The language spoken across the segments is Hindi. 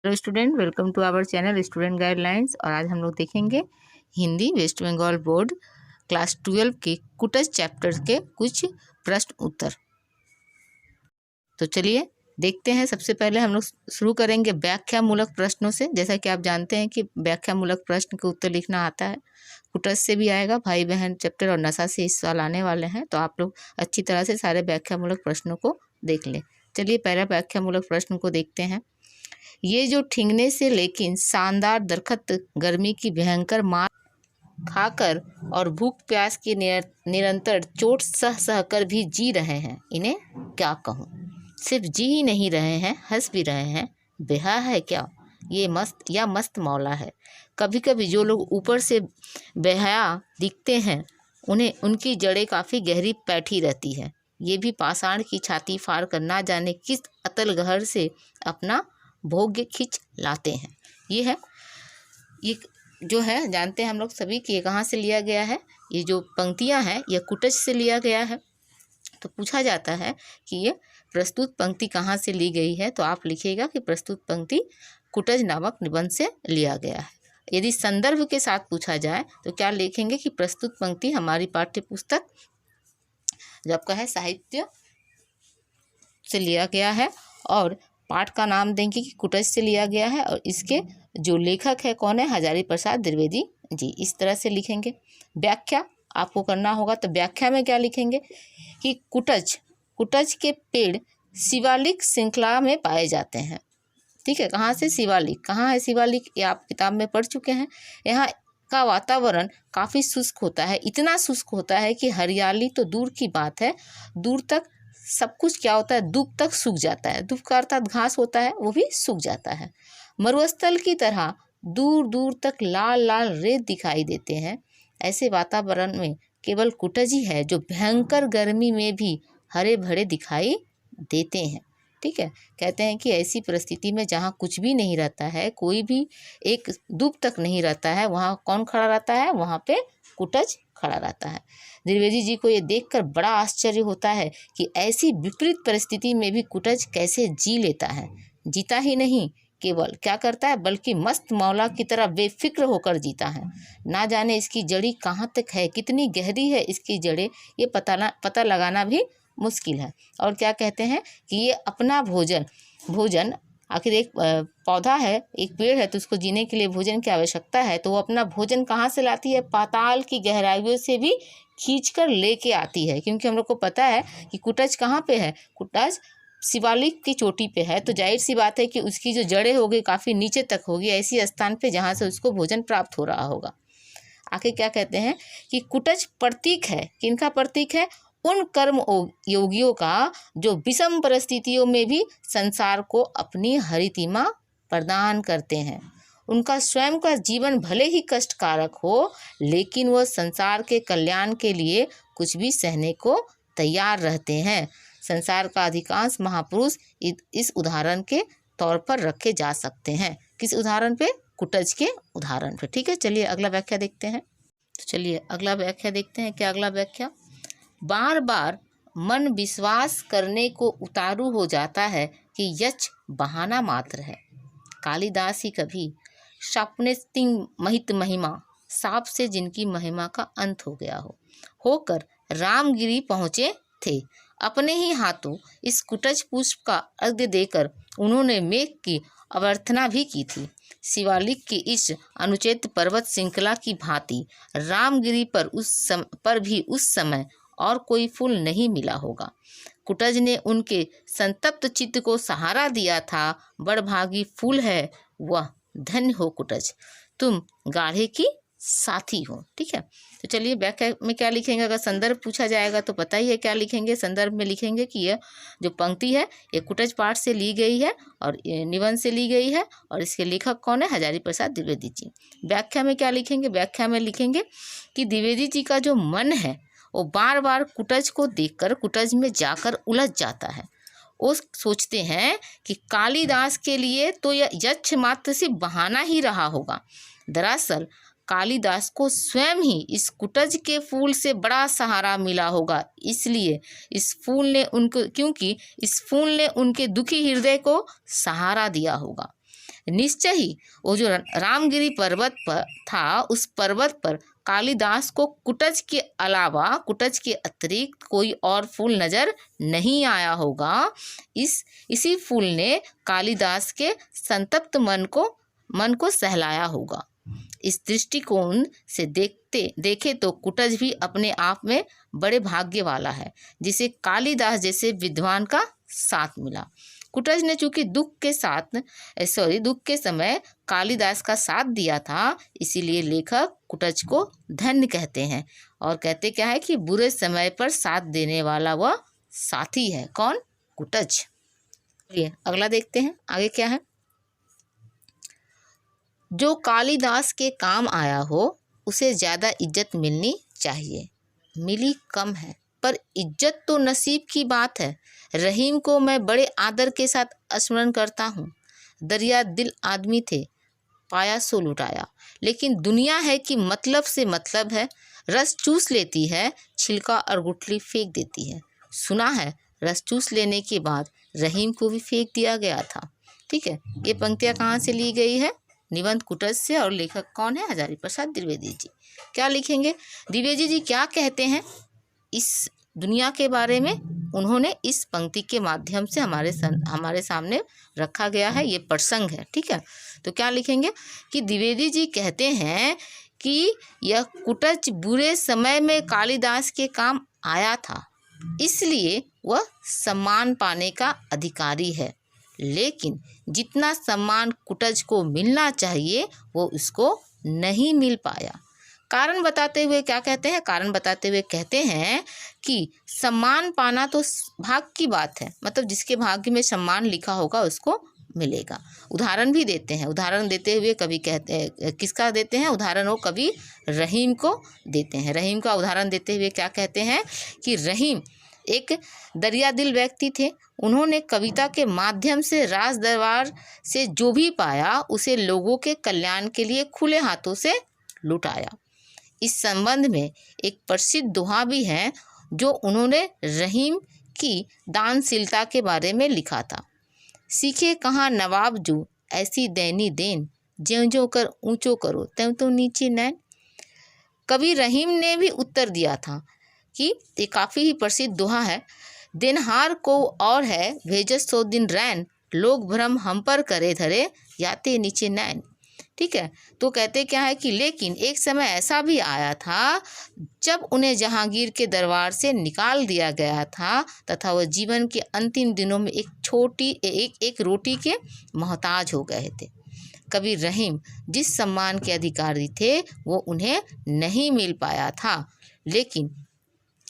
Hello student, welcome to our channel student guidelines. और आज हम लोग देखेंगे हिंदी वेस्ट बंगाल बोर्ड क्लास 12 के कुटज चैप्टर के कुछ प्रश्न उत्तर। तो चलिए देखते हैं। सबसे पहले हम लोग शुरू करेंगे व्याख्या मूलक प्रश्नों से। जैसा कि आप जानते हैं कि व्याख्या मूलक प्रश्न के उत्तर लिखना आता है, कुटज से भी आएगा, भाई बहन चैप्टर और नशा से इस साल आने वाले हैं। तो आप लोग अच्छी तरह से सारे व्याख्या मूलक प्रश्नों को देख लें। चलिए पहला व्याख्या मूलक प्रश्न को देखते हैं। ये जो ठिंगने से लेकिन शानदार दरख्त गर्मी की भयंकर मार खाकर और भूख प्यास की निरंतर चोट सह सह कर भी जी रहे हैं, इन्हें क्या कहूँ। सिर्फ जी ही नहीं रहे हैं, हंस भी रहे हैं। बेहा है क्या ये मस्त मौला है। कभी कभी जो लोग ऊपर से बेहया दिखते हैं उन्हें उनकी जड़ें काफ़ी गहरी बैठी रहती है। ये भी पाषाण की छाती फाड़ कर ना जाने किस अतल गहर से अपना भोग्य खींच लाते हैं। ये जो है जानते हैं हम लोग सभी कि ये कहाँ से लिया गया है। ये जो पंक्तियाँ हैं ये कुटज से लिया गया है। तो पूछा जाता है कि ये प्रस्तुत पंक्ति कहाँ से ली गई है, तो आप लिखिएगा कि प्रस्तुत पंक्ति कुटज नामक निबंध से लिया गया है। यदि संदर्भ के साथ पूछा जाए तो क्या लिखेंगे कि प्रस्तुत पंक्ति हमारी पाठ्य पुस्तक जो आपका है साहित्य से लिया गया है, और पाठ का नाम देंगे कि कुटज से लिया गया है, और इसके जो लेखक है कौन है, हजारी प्रसाद द्विवेदी जी। इस तरह से लिखेंगे। व्याख्या आपको करना होगा, तो व्याख्या में क्या लिखेंगे कि कुटज के पेड़ शिवालिक श्रृंखला में पाए जाते हैं। ठीक है, कहाँ से शिवालिक, कहाँ है शिवालिक, ये आप किताब में पढ़ चुके हैं। यहाँ का वातावरण काफ़ी शुष्क होता है, इतना शुष्क होता है कि हरियाली तो दूर की बात है, दूर तक सब कुछ क्या होता है, दूब तक सूख जाता है। दूब का अर्थात घास होता है, वो भी सूख जाता है। मरुस्थल की तरह दूर दूर तक लाल लाल रेत दिखाई देते हैं। ऐसे वातावरण में केवल कुटज ही है जो भयंकर गर्मी में भी हरे भरे दिखाई देते हैं। ठीक है, कहते हैं कि ऐसी परिस्थिति में जहाँ कुछ भी नहीं रहता है, कोई भी एक दूब तक नहीं रहता है, वहाँ कौन खड़ा रहता है, वहाँ पे कुटज खड़ा रहता है। द्विवेदी जी को ये देखकर बड़ा आश्चर्य होता है कि ऐसी विपरीत परिस्थिति में भी कुटज कैसे जी लेता है। जीता ही नहीं, केवल क्या करता है, बल्कि मस्त मौला की तरह बेफिक्र होकर जीता है। ना जाने इसकी जड़ी कहाँ तक है, कितनी गहरी है इसकी जड़ें, ये पता लगाना भी मुश्किल है। और क्या कहते हैं कि ये अपना भोजन आखिर एक पौधा है, एक पेड़ है, तो उसको जीने के लिए भोजन की आवश्यकता है। तो वो अपना भोजन कहाँ से लाती है, पाताल की गहराइयों से भी खींचकर लेके आती है। क्योंकि हम लोग को पता है कि कुटज कहाँ पे है, कुटज शिवालिक की चोटी पे है, तो जाहिर सी बात है कि उसकी जो जड़ें होगी काफ़ी नीचे तक होगी, ऐसी स्थान पे जहाँ से उसको भोजन प्राप्त हो रहा होगा। आखिर क्या कहते हैं कि कुटज प्रतीक है, किनका प्रतीक है, उन कर्म योगियों का जो विषम परिस्थितियों में भी संसार को अपनी हरितिमा प्रदान करते हैं। उनका स्वयं का जीवन भले ही कष्टकारक हो, लेकिन वह संसार के कल्याण के लिए कुछ भी सहने को तैयार रहते हैं। संसार का अधिकांश महापुरुष इस उदाहरण के तौर पर रखे जा सकते हैं। किस उदाहरण पे, कुटज के उदाहरण पे। ठीक है, चलिए अगला व्याख्या देखते हैं। तो चलिए अगला व्याख्या देखते हैं। क्या अगला व्याख्या, बार बार मन विश्वास करने को उतारू हो जाता है कि यक्ष बहाना मात्र है। कालिदास ही कभी शापनेस्तिंग महित महिमा, साप से जिनकी महिमा का अंत हो गया होकर रामगिरी पहुँचे थे। अपने ही हाथों इस कुटज पुष्प का अर्घ्य देकर उन्होंने मेघ की अभ्यर्थना भी की थी। शिवालिक की इस अनुचित पर्वत श्रृंखला की भांति रामगिरी पर भी उस समय और कोई फूल नहीं मिला होगा। कुटज ने उनके संतप्त चित्त को सहारा दिया था। बड़भागी फूल है वह, धन्य हो कुटज, तुम गाढ़े की साथी हो। ठीक है, तो चलिए व्याख्या में क्या लिखेंगे। अगर संदर्भ पूछा जाएगा तो पता ही है क्या लिखेंगे। संदर्भ में लिखेंगे कि यह जो पंक्ति है ये कुटज पाठ से ली गई है और निबंध से ली गई है, और इसके लेखक कौन है, हजारी प्रसाद द्विवेदी जी। व्याख्या में क्या लिखेंगे, व्याख्या में लिखेंगे कि द्विवेदी जी का जो मन है वो बार बार कुटज को देखकर कुटज में जाकर उलझ जाता है। वो सोचते हैं कि कालिदास के लिए तो यह यक्ष मात्र से बहाना ही रहा होगा। दरअसल कालिदास को स्वयं ही इस कुटज के फूल से बड़ा सहारा मिला होगा, इसलिए क्योंकि इस फूल ने उनके दुखी हृदय को सहारा दिया होगा। निश्चय ही वो जो रामगिरी पर्वत पर था, उस पर्वत पर कालिदास को कुटज के अलावा, कुटज के अतिरिक्त कोई और फूल नजर नहीं आया होगा। इसी फूल ने कालिदास के संतप्त मन को सहलाया होगा। इस दृष्टिकोण से देखे तो कुटज भी अपने आप में बड़े भाग्य वाला है, जिसे कालिदास जैसे विद्वान का साथ मिला। कुटज ने चूंकि दुख के समय कालिदास का साथ दिया था, इसीलिए लेखक कुटज को धन्य कहते हैं और कहते क्या है कि बुरे समय पर साथ देने वाला वह साथी है। कौन? कुटज। चलिए अगला देखते हैं आगे क्या है। जो कालिदास के काम आया हो उसे ज़्यादा इज्जत मिलनी चाहिए। मिली कम है, पर इज्जत तो नसीब की बात है। रहीम को मैं बड़े आदर के साथ स्मरण करता हूँ। दरिया दिल आदमी थे, पाया सो लुटाया। लेकिन दुनिया है कि मतलब से मतलब है, रस चूस लेती है, छिलका और गुठली फेंक देती है। सुना है रस चूस लेने के बाद रहीम को भी फेंक दिया गया था। ठीक है, ये पंक्तियाँ कहाँ से ली गई है? निबंध कुटज से, और लेखक कौन है? हजारी प्रसाद द्विवेदी जी। क्या लिखेंगे? द्विवेदी जी क्या कहते हैं इस दुनिया के बारे में? उन्होंने इस पंक्ति के माध्यम से हमारे सामने रखा गया है, ये प्रसंग है। ठीक है, तो क्या लिखेंगे कि द्विवेदी जी कहते हैं कि यह कुटज बुरे समय में कालिदास के काम आया था, इसलिए वह सम्मान पाने का अधिकारी है। लेकिन जितना सम्मान कुटज को मिलना चाहिए वो उसको नहीं मिल पाया। कारण बताते हुए क्या कहते हैं? कारण बताते हुए कहते हैं कि सम्मान पाना तो भाग्य की बात है, मतलब जिसके भाग्य में सम्मान लिखा होगा उसको मिलेगा। उदाहरण भी देते हैं। उदाहरण देते हुए कभी कहते हैं, किसका देते हैं उदाहरण? वो कभी रहीम को देते हैं। रहीम का उदाहरण देते हुए क्या कहते हैं कि रहीम एक दरिया दिल व्यक्ति थे। उन्होंने कविता के माध्यम से राज दरबार से जो भी पाया उसे लोगों के कल्याण के लिए खुले हाथों से लुटाया। इस संबंध में एक प्रसिद्ध दोहा भी है जो उन्होंने रहीम की दानशीलता के बारे में लिखा था। सीखे कहाँ नवाब जो ऐसी दैनी देन, ज्यों ज्यों कर ऊंचो करो त्यों तो नीचे नैन। कवि रहीम ने भी उत्तर दिया था कि ये काफ़ी ही प्रसिद्ध दोहा है। दिनहार को और है भेजस सो दिन रैन, लोग भ्रम हम पर करे धरे याते नीचे नैन। ठीक है, तो कहते क्या है कि लेकिन एक समय ऐसा भी आया था जब उन्हें जहांगीर के दरबार से निकाल दिया गया था तथा वह जीवन के अंतिम दिनों में एक रोटी के मोहताज हो गए थे। कवि रहीम जिस सम्मान के अधिकारी थे वो उन्हें नहीं मिल पाया था, लेकिन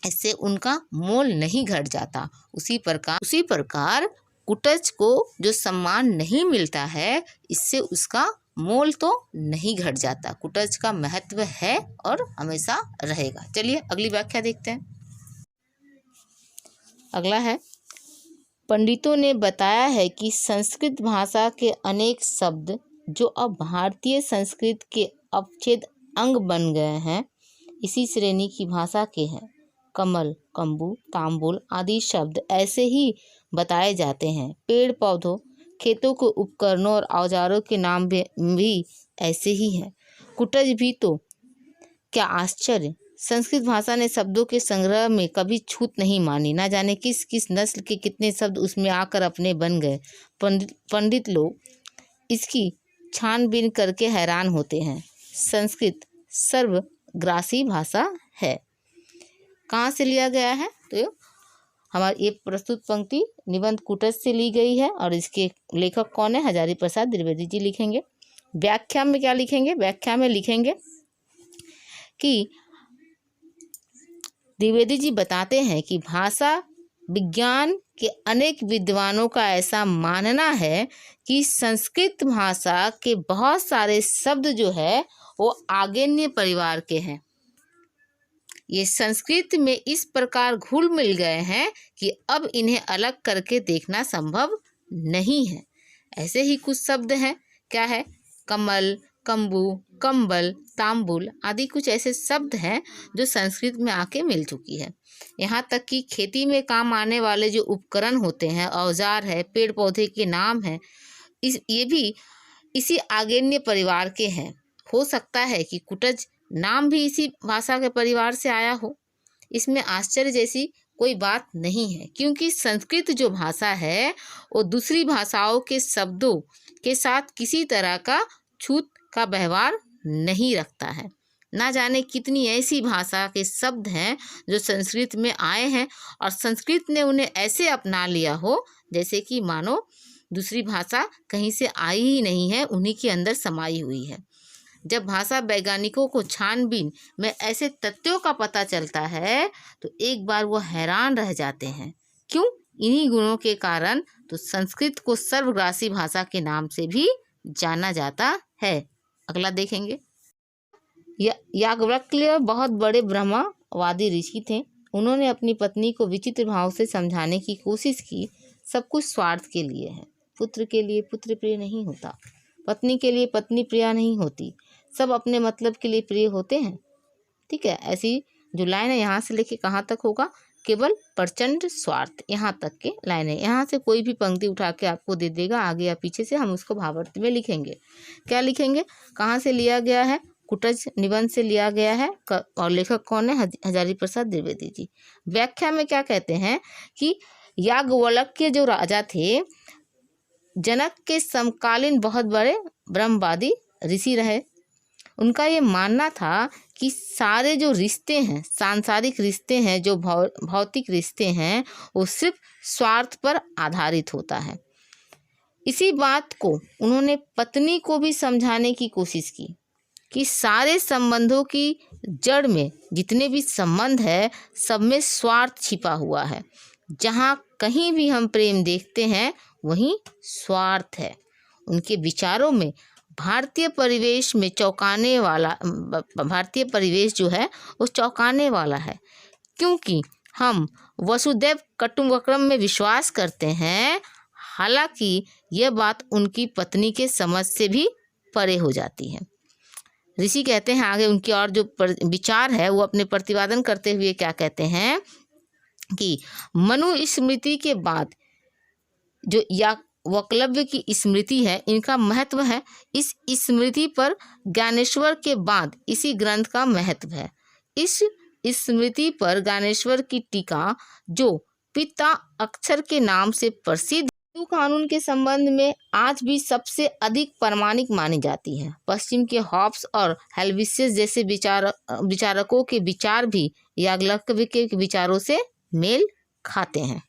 इससे उनका मोल नहीं घट जाता। उसी प्रकार कुटज को जो सम्मान नहीं मिलता है, इससे उसका मोल तो नहीं घट जाता। कुटज का महत्व है और हमेशा रहेगा। चलिए अगली व्याख्या देखते हैं। अगला है, पंडितों ने बताया है कि संस्कृत भाषा के अनेक शब्द जो अब भारतीय संस्कृत के अवच्छेद अंग बन गए हैं, इसी श्रेणी की भाषा के हैं। कमल, कंबू, तांबुल आदि शब्द ऐसे ही बताए जाते हैं। पेड़ पौधों, खेतों के उपकरणों और औजारों के नाम भी ऐसे ही हैं। कुटज भी तो क्या आश्चर्य! संस्कृत भाषा ने शब्दों के संग्रह में कभी छूत नहीं मानी। ना जाने किस किस नस्ल के कितने शब्द उसमें आकर अपने बन गए। पंडित लोग इसकी छानबीन करके हैरान होते हैं। संस्कृत सर्वग्रासी भाषा है। कहाँ से लिया गया है? तो हमारी ये प्रस्तुत पंक्ति निबंध कुटज से ली गई है और इसके लेखक कौन है? हजारी प्रसाद द्विवेदी जी लिखेंगे। व्याख्या में क्या लिखेंगे? व्याख्या में लिखेंगे कि द्विवेदी जी बताते हैं कि भाषा विज्ञान के अनेक विद्वानों का ऐसा मानना है कि संस्कृत भाषा के बहुत सारे शब्द जो है वो आग्नेय परिवार के हैं। ये संस्कृत में इस प्रकार घुल मिल गए हैं कि अब इन्हें अलग करके देखना संभव नहीं है। ऐसे ही कुछ शब्द हैं। क्या है? कमल, कंबू, कंबल, तांबुल आदि कुछ ऐसे शब्द हैं जो संस्कृत में आके मिल चुकी है। यहाँ तक कि खेती में काम आने वाले जो उपकरण होते हैं, औजार है, पेड़ पौधे के नाम हैं, ये भी इसी आग्नेय परिवार के हैं। हो सकता है कि कुटज नाम भी इसी भाषा के परिवार से आया हो। इसमें आश्चर्य जैसी कोई बात नहीं है, क्योंकि संस्कृत जो भाषा है वो दूसरी भाषाओं के शब्दों के साथ किसी तरह का छूत का व्यवहार नहीं रखता है। ना जाने कितनी ऐसी भाषा के शब्द हैं जो संस्कृत में आए हैं और संस्कृत ने उन्हें ऐसे अपना लिया हो जैसे कि मानो दूसरी भाषा कहीं से आई ही नहीं है, उन्हीं के अंदर समाई हुई है। जब भाषा वैज्ञानिकों को छानबीन में ऐसे तथ्यों का पता चलता है तो एक बार वो हैरान रह जाते हैं। क्यों? इन्हीं गुणों के कारण तो संस्कृत को सर्वग्रासी भाषा के नाम से भी जाना जाता है। अगला देखेंगे। याज्ञवल्क्य बहुत बड़े ब्रह्मवादी ऋषि थे। उन्होंने अपनी पत्नी को विचित्र भाव से समझाने की कोशिश की। सब कुछ स्वार्थ के लिए है। पुत्र के लिए पुत्र प्रिय नहीं होता, पत्नी के लिए पत्नी प्रिय नहीं होती, सब अपने मतलब के लिए प्रिय होते हैं। ठीक है, ऐसी जो लाइन है यहाँ से लेके कहाँ तक होगा, केवल प्रचंड स्वार्थ, यहाँ तक के लाइन है। यहाँ से कोई भी पंक्ति उठा के आपको दे देगा, आगे या पीछे से हम उसको भावार्थ में लिखेंगे। क्या लिखेंगे, कहाँ से लिया गया है, कुटज निबंध से लिया गया है और लेखक कौन है, हजारी प्रसाद द्विवेदी जी। व्याख्या में क्या कहते हैं कि याज्ञवल्क्य जो राजा थे, जनक के समकालीन बहुत बड़े ब्रह्मवादी ऋषि रहे। उनका ये मानना था कि सारे जो रिश्ते हैं, सांसारिक रिश्ते हैं, जो भौतिक रिश्ते हैं, वो सिर्फ स्वार्थ पर आधारित होता है। इसी बात को उन्होंने पत्नी को भी समझाने की कोशिश की कि सारे संबंधों की जड़ में जितने भी संबंध है, सब में स्वार्थ छिपा हुआ है। जहाँ कहीं भी हम प्रेम देखते हैं वहीं स्वार्थ है। उनके विचारों में भारतीय परिवेश जो है वो चौंकाने वाला है, क्योंकि हम वसुदैव कुटुंबकम में विश्वास करते हैं। हालांकि यह बात उनकी पत्नी के समझ से भी परे हो जाती है। ऋषि कहते हैं आगे, उनकी और जो विचार है वो अपने प्रतिपादन करते हुए क्या कहते हैं कि मनु स्मृति के बाद जो याज्ञवल्क्य की स्मृति है, इनका महत्व है। इस स्मृति पर ज्ञानेश्वर के बाद इसी ग्रंथ का महत्व है। इस स्मृति पर ज्ञानेश्वर की टीका जो पिता अक्षर के नाम से प्रसिद्ध हिंदू कानून के संबंध में आज भी सबसे अधिक प्रामाणिक मानी जाती है। पश्चिम के हॉब्स और हेल्वेसियस जैसे विचारकों के विचार भी याज्ञवल्क्य के विचारों से मेल खाते हैं।